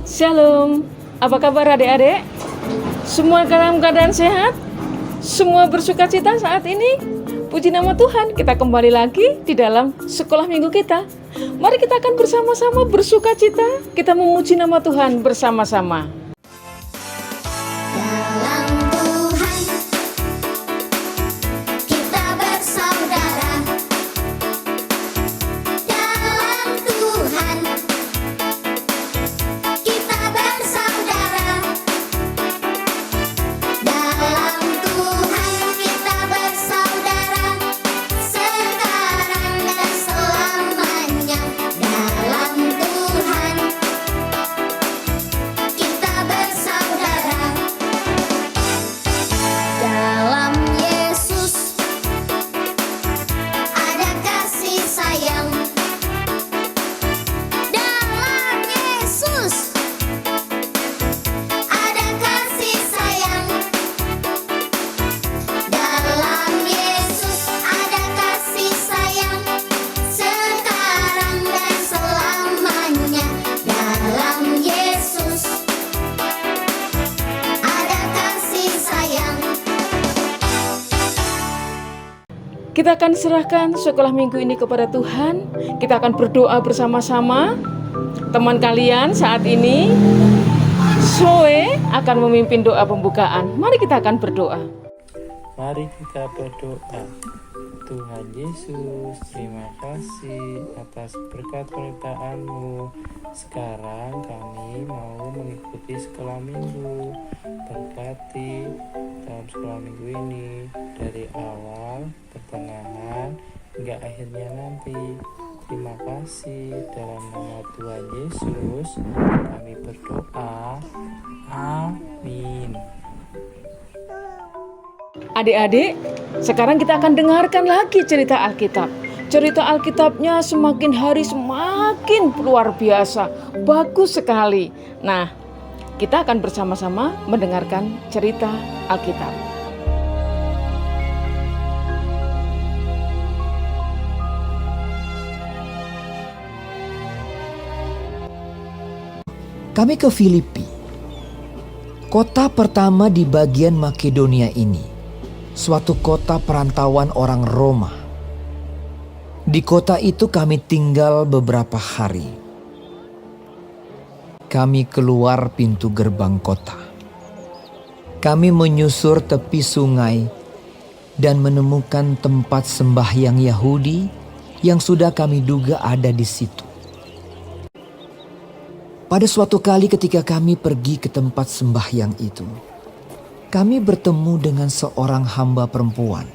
Shalom, apa kabar adik-adik? Semua dalam keadaan sehat? Semua bersuka cita saat ini? Puji nama Tuhan, kita kembali lagi di dalam sekolah minggu kita. Mari kita akan bersama-sama bersuka cita, kita memuji nama Tuhan bersama-sama. Kita akan serahkan sekolah minggu ini kepada Tuhan. Kita akan berdoa bersama-sama. Teman kalian saat ini, Zoe akan memimpin doa pembukaan. Mari kita akan berdoa. Mari kita berdoa. Tuhan Yesus, terima kasih atas berkat penyertaan-Mu. Sekarang kami mau mengikuti sekolah minggu. Berkati dalam sekolah minggu ini dari awal, pertengahan, hingga akhirnya nanti. Terima kasih dalam nama Tuhan Yesus kami berdoa. Amin. Adik-adik, sekarang kita akan dengarkan lagi cerita Alkitab. Cerita Alkitabnya semakin hari semakin luar biasa, bagus sekali. Nah, kita akan bersama-sama mendengarkan cerita Alkitab. Kami ke Filipi, kota pertama di bagian Makedonia ini. Suatu kota perantauan orang Roma. Di kota itu kami tinggal beberapa hari. Kami keluar pintu gerbang kota. Kami menyusur tepi sungai dan menemukan tempat sembahyang Yahudi yang sudah kami duga ada di situ. Pada suatu kali ketika kami pergi ke tempat sembahyang itu, kami bertemu dengan seorang hamba perempuan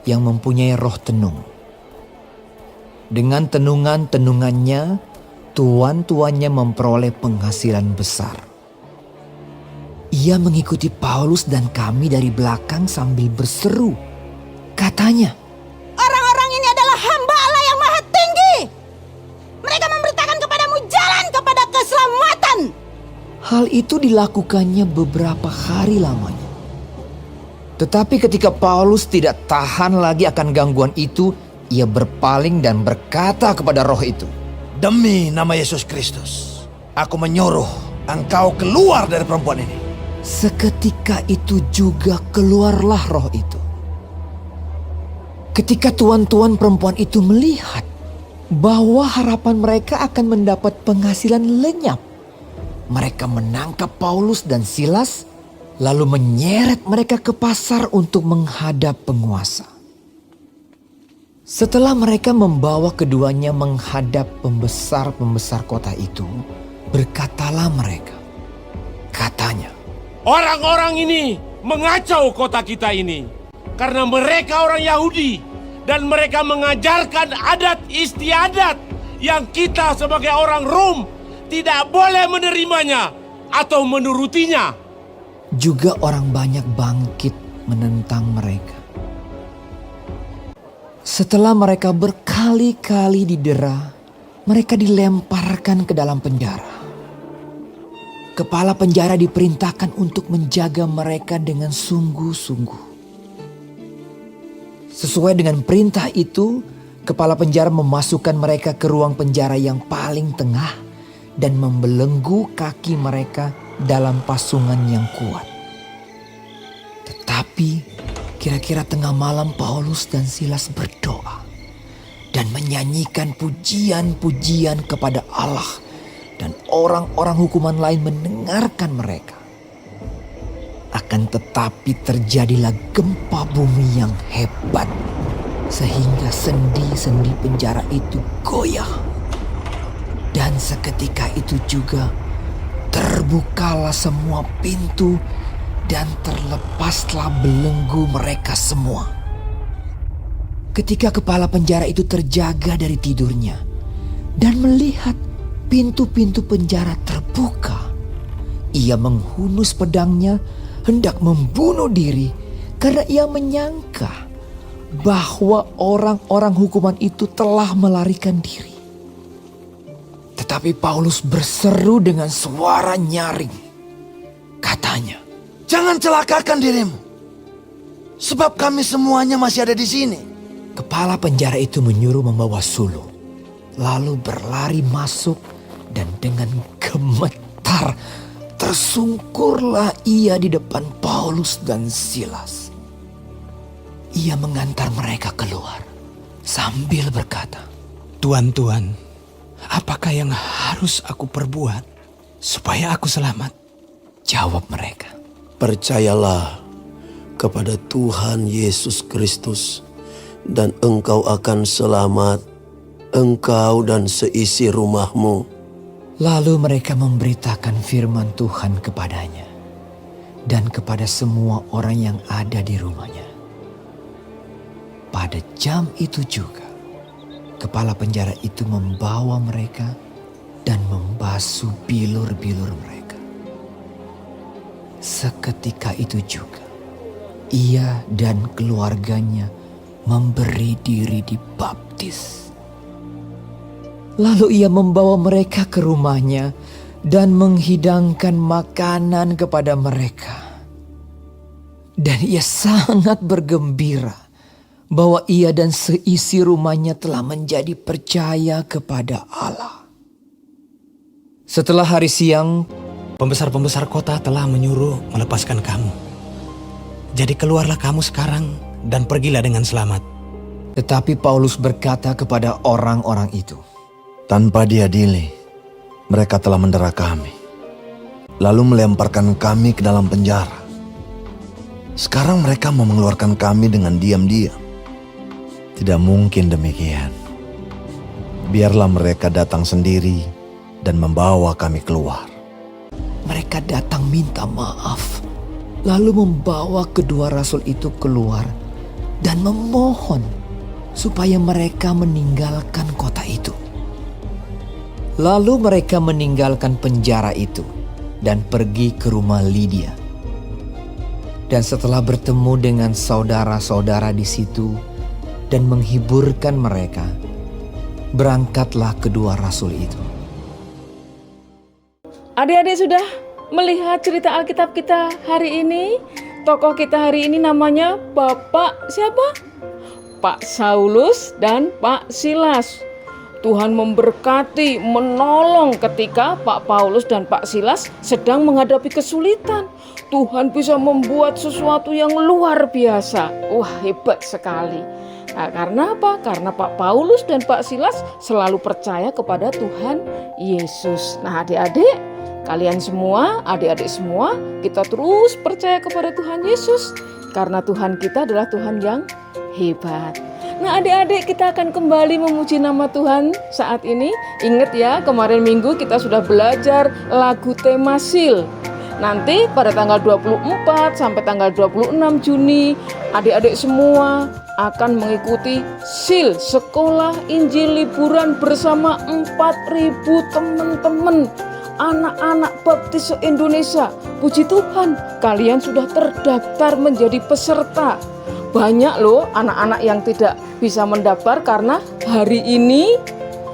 yang mempunyai roh tenung. Dengan tenungan-tenungannya, tuan-tuannya memperoleh penghasilan besar. Ia mengikuti Paulus dan kami dari belakang sambil berseru. Katanya, "Orang-orang ini adalah hamba Allah yang maha tinggi. Mereka memberitakan kepadamu jalan kepada keselamatan." hal itu dilakukannya beberapa hari lamanya. Tetapi ketika Paulus tidak tahan lagi akan gangguan itu, ia berpaling dan berkata kepada roh itu, "Demi nama Yesus Kristus, aku menyuruh engkau keluar dari perempuan ini." Seketika itu juga keluarlah roh itu. Ketika tuan-tuan perempuan itu melihat bahwa harapan mereka akan mendapat penghasilan lenyap, mereka menangkap Paulus dan Silas, lalu menyeret mereka ke pasar untuk menghadap penguasa. Setelah mereka membawa keduanya menghadap pembesar-pembesar kota itu, berkatalah mereka. Katanya, "Orang-orang ini mengacau kota kita ini karena mereka orang Yahudi dan mereka mengajarkan adat istiadat yang kita sebagai orang Rom tidak boleh menerimanya atau menurutinya." Juga orang banyak bangkit menentang mereka. Setelah mereka berkali-kali didera, mereka dilemparkan ke dalam penjara. Kepala penjara diperintahkan untuk menjaga mereka dengan sungguh-sungguh. Sesuai dengan perintah itu, kepala penjara memasukkan mereka ke ruang penjara yang paling tengah dan membelenggu kaki mereka dalam pasungan yang kuat. Tetapi kira-kira tengah malam Paulus dan Silas berdoa dan menyanyikan pujian-pujian kepada Allah, dan orang-orang hukuman lain mendengarkan mereka. Akan tetapi terjadilah gempa bumi yang hebat, sehingga sendi-sendi penjara itu goyah. Dan seketika itu juga terbukalah semua pintu dan terlepaslah belenggu mereka semua. Ketika kepala penjara itu terjaga dari tidurnya dan melihat pintu-pintu penjara terbuka, ia menghunus pedangnya hendak membunuh diri karena ia menyangka bahwa orang-orang hukuman itu telah melarikan diri. Tetapi Paulus berseru dengan suara nyaring. Katanya, Jangan celakakan dirimu, sebab kami semuanya masih ada di sini. kepala penjara itu menyuruh membawa sulung, lalu berlari masuk dan dengan gemetar tersungkurlah ia di depan Paulus dan Silas. Ia mengantar mereka keluar sambil berkata, Tuan, apakah yang harus aku perbuat supaya aku selamat? Jawab mereka, Percayalah kepada Tuhan Yesus Kristus, dan engkau akan selamat, engkau dan seisi rumahmu. Lalu mereka memberitakan firman Tuhan kepadanya dan kepada semua orang yang ada di rumahnya. Pada jam itu juga, kepala penjara itu membawa mereka dan membasuh bilur-bilur mereka. Seketika itu juga, ia dan keluarganya memberi diri dibaptis. Lalu ia membawa mereka ke rumahnya dan menghidangkan makanan kepada mereka. Dan ia sangat bergembira bahwa ia dan seisi rumahnya telah menjadi percaya kepada Allah. Setelah hari siang, Pembesar-pembesar kota telah menyuruh melepaskan kamu. Jadi keluarlah kamu sekarang dan pergilah dengan selamat. tetapi Paulus berkata kepada orang-orang itu, Tanpa diadili, mereka telah mendera kami, lalu melemparkan kami ke dalam penjara. Sekarang mereka mau mengeluarkan kami dengan diam-diam. Tidak mungkin demikian. Biarlah mereka datang sendiri dan membawa kami keluar. mereka datang minta maaf, lalu membawa kedua rasul itu keluar dan memohon supaya mereka meninggalkan kota itu. Lalu mereka meninggalkan penjara itu dan pergi ke rumah Lydia. Dan setelah bertemu dengan saudara-saudara di situ dan menghiburkan mereka, berangkatlah kedua rasul itu. Adik-adik sudah melihat cerita Alkitab kita hari ini? Tokoh kita hari ini namanya Bapak siapa? Pak Saulus dan Pak Silas. Tuhan memberkati, menolong ketika Pak Paulus dan Pak Silas sedang menghadapi kesulitan. Tuhan bisa membuat sesuatu yang luar biasa. Wah, hebat sekali. Nah, karena apa? Karena Pak Paulus dan Pak Silas selalu percaya kepada Tuhan Yesus. Nah, adik-adik, kalian semua, adik-adik semua, kita terus percaya kepada Tuhan Yesus. Karena Tuhan kita adalah Tuhan yang hebat. Nah, adik-adik, kita akan kembali memuji nama Tuhan saat ini. Ingat ya, kemarin minggu kita sudah belajar lagu tema Sil. Nanti pada tanggal 24 sampai tanggal 26 Juni, adik-adik semua akan mengikuti Sil, Sekolah Injil Liburan bersama 4.000 teman-teman anak-anak baptis se-Indonesia. Puji Tuhan, kalian sudah terdaftar menjadi peserta. Banyak loh anak-anak yang tidak bisa mendaftar karena hari ini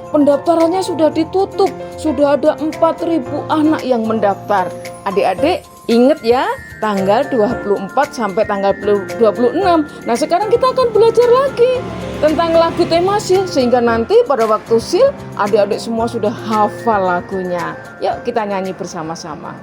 pendaftarannya sudah ditutup. Sudah ada 4.000 anak yang mendaftar. Adik-adik ingat ya, tanggal 24 sampai tanggal 26. Nah, sekarang kita akan belajar lagi tentang lagu tema Sil, sehingga nanti pada waktu Sil, adik-adik semua sudah hafal lagunya. Yuk kita nyanyi bersama-sama.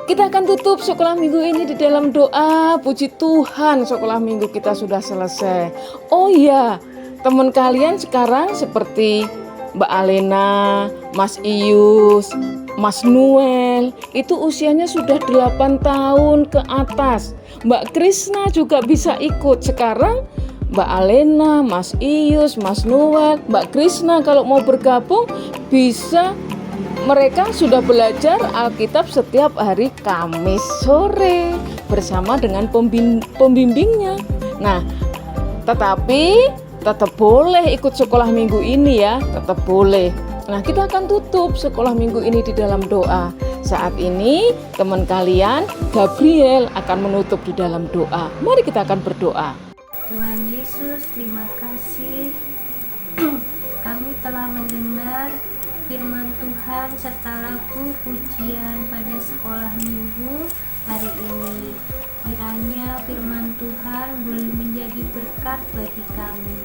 Kita akan tutup sekolah minggu ini di dalam doa. Puji Tuhan, sekolah minggu kita sudah selesai. Oh iya, teman kalian sekarang seperti Mbak Alena, Mas Ius, Mas Noel, itu usianya sudah 8 tahun ke atas. Mbak Krisna juga bisa ikut. Sekarang Mbak Alena, Mas Ius, Mas Noel, Mbak Krisna kalau mau bergabung bisa. Mereka sudah belajar Alkitab setiap hari Kamis sore bersama dengan pembimbingnya. Nah, tetapi tetap boleh ikut sekolah minggu ini ya, tetap boleh. Nah, kita akan tutup sekolah minggu ini di dalam doa. Saat ini teman kalian Gabriel akan menutup di dalam doa. Mari kita akan berdoa. Tuhan Yesus, terima kasih kami telah mendengar firman Tuhan serta lagu pujian pada sekolah minggu hari ini. Kiranya firman Tuhan boleh menjadi berkat bagi kami.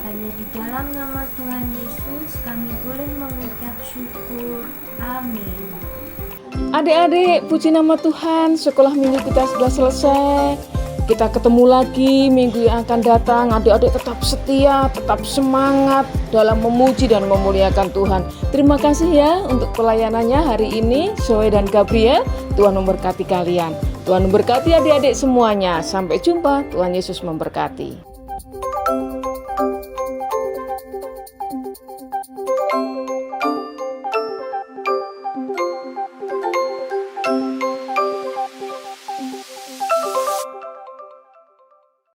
Hanya di dalam nama Tuhan Yesus kami boleh mengucap syukur. Amin. Adik-adik, puji nama Tuhan, sekolah minggu kita sudah selesai. kita ketemu lagi minggu yang akan datang. Adik-adik tetap setia, tetap semangat dalam memuji dan memuliakan Tuhan. Terima kasih ya untuk pelayanannya hari ini, Zoe dan Gabriel. Tuhan memberkati kalian. Tuhan memberkati adik-adik semuanya. Sampai jumpa. Tuhan Yesus memberkati.